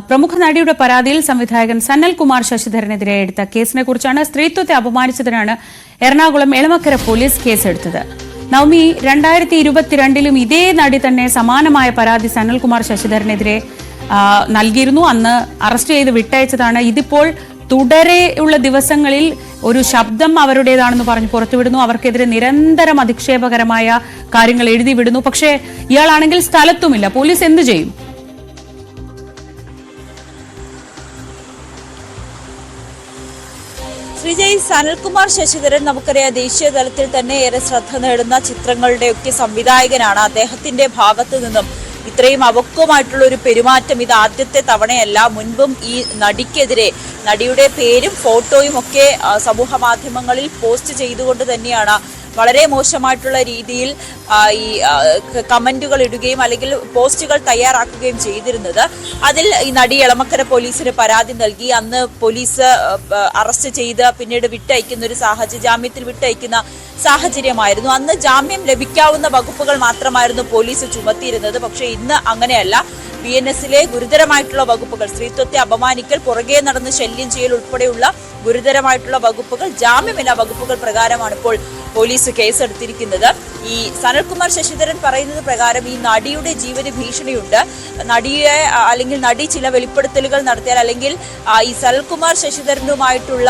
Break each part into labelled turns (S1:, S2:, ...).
S1: പ്രമുഖ നടിയുടെ പരാതിയിൽ സംവിധായകൻ സനൽകുമാർ ശശിധരനെതിരെ എടുത്ത കേസിനെ കുറിച്ചാണ്. സ്ത്രീത്വത്തെ അപമാനിച്ചതിനാണ് എറണാകുളം എളമക്കര പോലീസ് കേസെടുത്തത്. നവമി 2022 ഇതേ നടി തന്നെ സമാനമായ പരാതി സനൽകുമാർ ശശിധരനെതിരെ നൽകിയിരുന്നു. അന്ന് അറസ്റ്റ് ചെയ്ത് വിട്ടയച്ചതാണ്. ഇതിപ്പോൾ തുടരെയുള്ള ദിവസങ്ങളിൽ ഒരു ശബ്ദം അവരുടേതാണെന്ന് പറഞ്ഞ് പുറത്തുവിടുന്നു. അവർക്കെതിരെ നിരന്തരം അധിക്ഷേപകരമായ കാര്യങ്ങൾ എഴുതി വിടുന്നു. പക്ഷേ ഇയാളാണെങ്കിൽ സ്ഥലത്തുമില്ല. പോലീസ് എന്തു ചെയ്യും?
S2: ശ്രീജയ്, സനൽകുമാർ ശശിധരൻ നമുക്കറിയാം ദേശീയ തലത്തിൽ തന്നെ ഏറെ ശ്രദ്ധ നേടുന്ന ചിത്രങ്ങളുടെയൊക്കെ സംവിധായകനാണ്. അദ്ദേഹത്തിന്റെ ഭാഗത്തു നിന്നും ഇത്രയും അവക്കമായിട്ടുള്ള ഒരു പെരുമാറ്റം ഇത് ആദ്യത്തെ തവണയല്ല. മുൻപും ഈ നടിക്കെതിരെ നടിയുടെ പേരും ഫോട്ടോയും ഒക്കെ സമൂഹ മാധ്യമങ്ങളിൽ പോസ്റ്റ് ചെയ്തുകൊണ്ട് തന്നെയാണ് വളരെ മോശമായിട്ടുള്ള രീതിയിൽ ഈ കമന്റുകൾ ഇടുകയും അല്ലെങ്കിൽ പോസ്റ്റുകൾ തയ്യാറാക്കുകയും ചെയ്തിരുന്നത്. അതിൽ ഈ നടി എളമക്കര പോലീസിന് പരാതി നൽകി. അന്ന് പോലീസ് അറസ്റ്റ് ചെയ്ത് പിന്നീട് വിട്ടയക്കുന്ന ഒരു സാഹചര്യം, ജാമ്യത്തിൽ വിട്ടയക്കുന്ന സാഹചര്യമായിരുന്നു. അന്ന് ജാമ്യം ലഭിക്കാവുന്ന വകുപ്പുകൾ മാത്രമായിരുന്നു പോലീസ് ചുമത്തിയിരുന്നത്. പക്ഷേ ഇന്ന് അങ്ങനെയല്ല. BNS-ലെ ഗുരുതരമായിട്ടുള്ള വകുപ്പുകൾ, സ്ത്രീത്വത്തെ അപമാനിക്കൽ, പുറകെ നടന്ന് ശല്യം ചെയ്യൽ ഉൾപ്പെടെയുള്ള ഗുരുതരമായിട്ടുള്ള വകുപ്പുകൾ, ജാമ്യമില്ലാ വകുപ്പുകൾ പ്രകാരമാണ് ഇപ്പോൾ പോലീസ് കേസെടുത്തിരിക്കുന്നത്. ഈ സനൽകുമാർ ശശിധരൻ പറയുന്നത് പ്രകാരം ഈ നടിയുടെ ജീവന് ഭീഷണിയുണ്ട്. നടിയെ അല്ലെങ്കിൽ നടി ചില വെളിപ്പെടുത്തലുകൾ നടത്തിയാൽ അല്ലെങ്കിൽ ഈ സനൽകുമാർ ശശിധരനുമായിട്ടുള്ള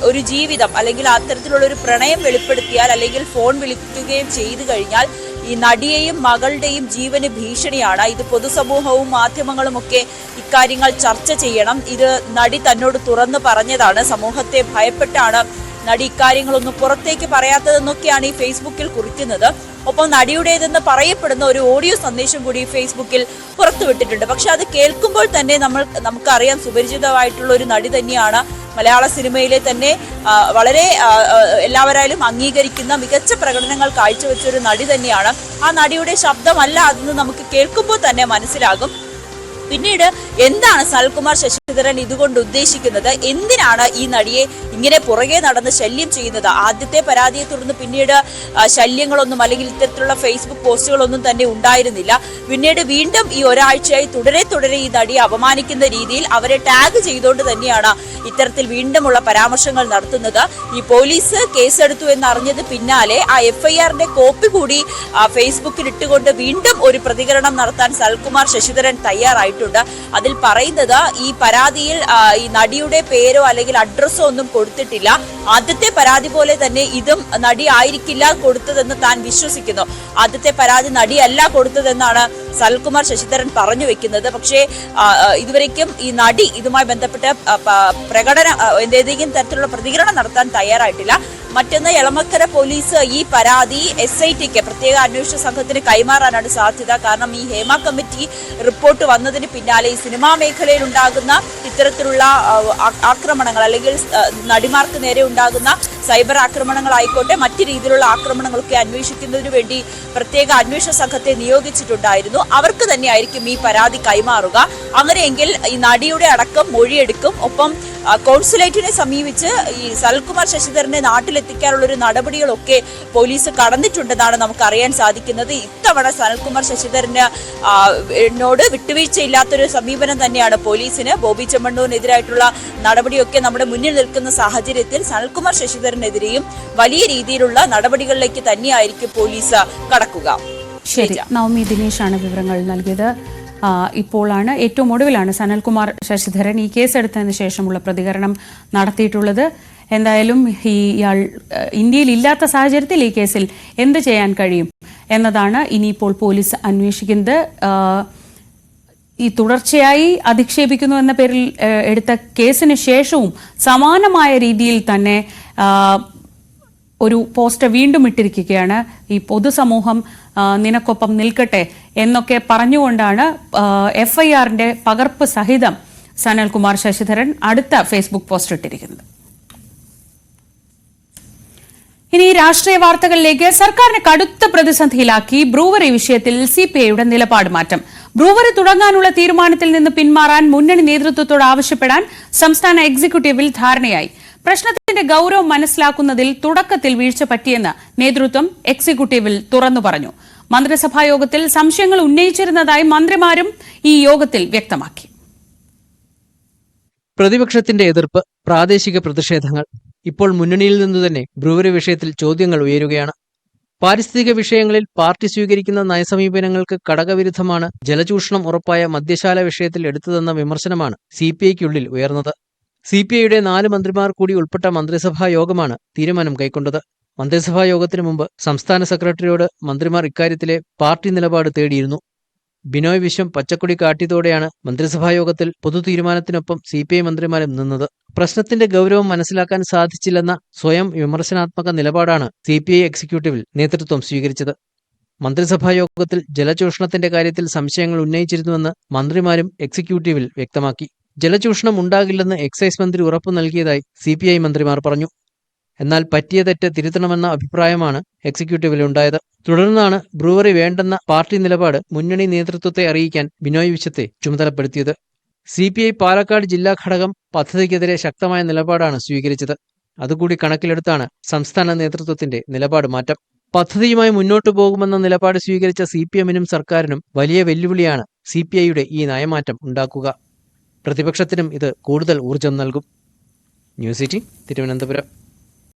S2: ഒരു ജീവിതം അല്ലെങ്കിൽ അത്തരത്തിലുള്ള ഒരു പ്രണയം വെളിപ്പെടുത്തിയാൽ അല്ലെങ്കിൽ ഫോൺ വിളിക്കുകയും ചെയ്തു കഴിഞ്ഞാൽ ഈ നടിയെയും മകളുടെയും ജീവന് ഭീഷണിയാണ്. ഇത് പൊതുസമൂഹവും മാധ്യമങ്ങളും ഒക്കെ ഇക്കാര്യങ്ങൾ ചർച്ച ചെയ്യണം. ഇത് നടി തന്നോട് തുറന്നു പറഞ്ഞതാണ്. സമൂഹത്തെ ഭയപ്പെട്ടാണ് നടി ഇക്കാര്യങ്ങളൊന്നും പുറത്തേക്ക് പറയാത്തതെന്നൊക്കെയാണ് ഈ ഫേസ്ബുക്കിൽ കുറിക്കുന്നത്. ഒപ്പം നടിയുടേതെന്ന് പറയപ്പെടുന്ന ഒരു ഓഡിയോ സന്ദേശം കൂടി ഫേസ്ബുക്കിൽ പുറത്തുവിട്ടിട്ടുണ്ട്. പക്ഷെ അത് കേൾക്കുമ്പോൾ തന്നെ നമുക്കറിയാം സുപരിചിതമായിട്ടുള്ള ഒരു നടി തന്നെയാണ്. മലയാള സിനിമയിലെ തന്നെ വളരെ എല്ലാവരായാലും അംഗീകരിക്കുന്ന മികച്ച പ്രകടനങ്ങൾ കാഴ്ചവെച്ച ഒരു നടി തന്നെയാണ്. ആ നടിയുടെ ശബ്ദമല്ല അതെന്ന് നമുക്ക് കേൾക്കുമ്പോൾ തന്നെ മനസ്സിലാകും. പിന്നീട് എന്താണ് സനൽകുമാർ ശശിധരൻ ഇതുകൊണ്ട് ഉദ്ദേശിക്കുന്നത്? എന്തിനാണ് ഈ നടിയെ ഇങ്ങനെ പുറകെ നടന്ന് ശല്യം ചെയ്യുന്നത്? ആദ്യത്തെ പരാതിയെ തുടർന്ന് പിന്നീട് ശല്യങ്ങളൊന്നും അല്ലെങ്കിൽ ഇത്തരത്തിലുള്ള ഫേസ്ബുക്ക് പോസ്റ്റുകളൊന്നും തന്നെ ഉണ്ടായിരുന്നില്ല. പിന്നീട് വീണ്ടും ഈ ഒരാഴ്ചയായി തുടരെ ഈ നടിയെ അപമാനിക്കുന്ന രീതിയിൽ അവരെ ടാഗ് ചെയ്തുകൊണ്ട് തന്നെയാണ് ഇത്തരത്തിൽ വീണ്ടുമുള്ള പരാമർശങ്ങൾ നടത്തുന്നത്. ഈ പോലീസ് കേസെടുത്തു എന്നറിഞ്ഞത് പിന്നാലെ ആ FIR-ന്റെ കോപ്പി കൂടി ഫേസ്ബുക്കിൽ ഇട്ടുകൊണ്ട് വീണ്ടും ഒരു പ്രതികരണം നടത്താൻ സനൽകുമാർ ശശിധരൻ തയ്യാറായിട്ടുണ്ട്. അതിൽ പറയുന്നത് ഈ പരാതിയിൽ ഈ നടിയുടെ പേരോ അല്ലെങ്കിൽ അഡ്രസ്സോ ഒന്നും കൊടുത്തിട്ടില്ല. ആദ്യത്തെ പരാതി പോലെ തന്നെ ഇതും നടി ആയിരിക്കില്ല കൊടുത്തതെന്ന് താൻ വിശ്വസിക്കുന്നു. ആദ്യത്തെ പരാതി നടിയല്ല കൊടുത്തതെന്നാണ് സനൽകുമാർ ശശിധരൻ പറഞ്ഞു വെക്കുന്നത്. പക്ഷേ ഇതുവരേക്കും ഈ നടി ഇതുമായി ബന്ധപ്പെട്ട് ഏതെങ്കിലും തരത്തിലുള്ള പ്രതികരണം നടത്താൻ തയ്യാറായിട്ടില്ല. മറ്റൊന്ന്, എളമക്കര പോലീസ് ഈ പരാതി SIT-ക്ക് പ്രത്യേക അന്വേഷണ സംഘത്തിന് കൈമാറാനാണ് സാധ്യത. കാരണം ഈ ഹേമ കമ്മിറ്റി റിപ്പോർട്ട് വന്നതിന് പിന്നാലെ ഈ സിനിമാ മേഖലയിൽ ഉണ്ടാകുന്ന ഇത്തരത്തിലുള്ള ആക്രമണങ്ങൾ അല്ലെങ്കിൽ നടിമാർക്ക് നേരെ ഉണ്ടാകുന്ന സൈബർ ആക്രമണങ്ങളായിക്കോട്ടെ മറ്റു രീതിയിലുള്ള ആക്രമണങ്ങളൊക്കെ അന്വേഷിക്കുന്നതിന് വേണ്ടി പ്രത്യേക അന്വേഷണ സംഘത്തെ നിയോഗിച്ചിട്ടുണ്ടായിരുന്നു. അവർക്ക് തന്നെയായിരിക്കും ഈ പരാതി കൈമാറുക. അങ്ങനെയെങ്കിൽ ഈ നടിയുടെ അടക്കം മൊഴിയെടുക്കും. ഒപ്പം കോൺസുലേറ്റിനെ സമീപിച്ച് ഈ സനൽകുമാർ ശശിധരനെ നാട്ടിലെത്തിക്കാനുള്ള ഒരു നടപടികളൊക്കെ പോലീസ് കടന്നിട്ടുണ്ടെന്നാണ് നമുക്ക് അറിയാൻ സാധിക്കുന്നത്. ഇത്തവണ സനൽകുമാർ ശശിധരനോട് വിട്ടുവീഴ്ചയില്ലാത്തൊരു സമീപനം തന്നെയാണ് പോലീസിന്. ബോബി ചെമ്മണ്ണൂരിനെതിരായിട്ടുള്ള നടപടിയൊക്കെ നമ്മുടെ മുന്നിൽ നിൽക്കുന്ന സാഹചര്യത്തിൽ സനൽകുമാർ ശശിധരനെതിരെയും വലിയ രീതിയിലുള്ള നടപടികളിലേക്ക് തന്നെയായിരിക്കും പോലീസ് കടക്കുക.
S1: ശരി, നവമി ദിനേശാണ് വിവരങ്ങൾ നൽകിയത്. ഇപ്പോഴാണ് ഏറ്റവും ഒടുവിലാണ് സനൽകുമാർ ശശിധരൻ ഈ കേസെടുത്തതിന് ശേഷമുള്ള പ്രതികരണം നടത്തിയിട്ടുള്ളത്. എന്തായാലും ഇയാൾ ഇന്ത്യയിൽ ഇല്ലാത്ത സാഹചര്യത്തിൽ ഈ കേസിൽ എന്ത് ചെയ്യാൻ കഴിയും എന്നതാണ് ഇനിയിപ്പോൾ പോലീസ് അന്വേഷിക്കുന്നത്. ഈ തുടർച്ചയായി അധിക്ഷേപിക്കുന്നു എന്ന പേരിൽ എടുത്ത കേസിന് ശേഷവും സമാനമായ രീതിയിൽ തന്നെ ഒരു പോസ്റ്റ് വീണ്ടും ഇട്ടിരിക്കുകയാണ്. ഈ പൊതുസമൂഹം നിനക്കൊപ്പം നിൽക്കട്ടെ എന്നൊക്കെ പറഞ്ഞുകൊണ്ടാണ് FIR-ന്റെ പകർപ്പ് സഹിതം സനൽകുമാർ ശശിധരൻ അടുത്ത ഫേസ്ബുക്ക് പോസ്റ്റ് ഇട്ടിരിക്കുന്നത്. ഇനി രാഷ്ട്രീയ വാർത്തകളിലേക്ക്. സർക്കാരിനെ കടുത്ത പ്രതിസന്ധിയിലാക്കി ബ്രൂവറി വിഷയത്തിൽ CPI-യുടെ നിലപാട് മാറ്റം. ബ്രൂവറി തുടങ്ങാനുള്ള തീരുമാനത്തിൽ നിന്ന് പിന്മാറാൻ മുന്നണി നേതൃത്വത്തോട് ആവശ്യപ്പെടാൻ സംസ്ഥാന എക്സിക്യൂട്ടീവിൽ ധാരണയായി. പ്രശ്നത്തിന്റെ ഗൌരവം മനസ്സിലാക്കുന്നതിൽ തുടക്കത്തിൽ വീഴ്ച പറ്റിയെന്ന് നേതൃത്വം എക്സിക്യൂട്ടീവിൽ തുറന്നു പറഞ്ഞു. മന്ത്രിസഭാ യോഗത്തിൽ സംശയങ്ങൾ ഉന്നയിച്ചിരുന്നതായി മന്ത്രിമാരും ഈ യോഗത്തിൽ വ്യക്തമാക്കി.
S3: പ്രതിപക്ഷത്തിന്റെ എതിർപ്പ്, പ്രാദേശിക പ്രതിഷേധങ്ങൾ. ഇപ്പോൾ മുന്നണിയിൽ നിന്നു തന്നെ ബ്രൂവറി വിഷയത്തിൽ ചോദ്യങ്ങൾ ഉയരുകയാണ്. പാരിസ്ഥിതിക വിഷയങ്ങളിൽ പാർട്ടി സ്വീകരിക്കുന്ന നയസമീപനങ്ങൾക്ക് കടകവിരുദ്ധമാണ് ജലചൂഷണം ഉറപ്പായ മദ്യശാല വിഷയത്തിൽ എടുത്തതെന്ന വിമർശനമാണ് സിപിഐക്കുള്ളിൽ ഉയർന്നത്. സിപിഐയുടെ 4 മന്ത്രിമാർ കൂടി ഉൾപ്പെട്ട മന്ത്രിസഭാ യോഗമാണ് തീരുമാനം കൈക്കൊണ്ടത്. മന്ത്രിസഭാ യോഗത്തിനു മുമ്പ് സംസ്ഥാന സെക്രട്ടറിയോട് മന്ത്രിമാർ ഇക്കാര്യത്തിലെ പാർട്ടി നിലപാട് തേടിയിരുന്നു. ബിനോയ് വിശ്വം പച്ചക്കൊടി കാട്ടിയതോടെയാണ് മന്ത്രിസഭായോഗത്തിൽ പൊതു തീരുമാനത്തിനൊപ്പം സിപിഐ മന്ത്രിമാരും നിന്നത്. പ്രശ്നത്തിന്റെ ഗൗരവം മനസ്സിലാക്കാൻ സാധിച്ചില്ലെന്ന സ്വയം വിമർശനാത്മക നിലപാടാണ് സിപിഐ എക്സിക്യൂട്ടീവിൽ നേതൃത്വം സ്വീകരിച്ചത്. മന്ത്രിസഭായോഗത്തിൽ ജലചൂഷണത്തിന്റെ കാര്യത്തിൽ സംശയങ്ങൾ ഉന്നയിച്ചിരുന്നുവെന്ന് മന്ത്രിമാരും എക്സിക്യൂട്ടീവിൽ വ്യക്തമാക്കി. ജലചൂഷണം ഉണ്ടാകില്ലെന്ന് എക്സൈസ് മന്ത്രി ഉറപ്പു നൽകിയതായി സിപിഐ മന്ത്രിമാർ പറഞ്ഞു. എന്നാൽ പറ്റിയ തെറ്റ് തിരുത്തണമെന്ന അഭിപ്രായമാണ് എക്സിക്യൂട്ടീവിലുണ്ടായത്. തുടർന്നാണ് ബ്രൂവറി വേണ്ടെന്ന പാർട്ടി നിലപാട് മുന്നണി നേതൃത്വത്തെ അറിയിക്കാൻ ബിനോയ് വിശ്വത്തെ ചുമതലപ്പെടുത്തിയത്. സിപിഐ പാലക്കാട് ജില്ലാ ഘടകം പദ്ധതിക്കെതിരെ ശക്തമായ നിലപാടാണ് സ്വീകരിച്ചത്. അതുകൂടി കണക്കിലെടുത്താണ് സംസ്ഥാന നേതൃത്വത്തിന്റെ നിലപാട് മാറ്റം. പദ്ധതിയുമായി മുന്നോട്ടു പോകുമെന്ന നിലപാട് സ്വീകരിച്ച സിപിഎമ്മിനും സർക്കാരിനും വലിയ വെല്ലുവിളിയാണ് സിപിഐയുടെ ഈ നയമാറ്റം ഉണ്ടാക്കുക. പ്രതിപക്ഷത്തിനും ഇത് കൂടുതൽ ഊർജം നൽകും. ന്യൂസ് 18 തിരുവനന്തപുരം.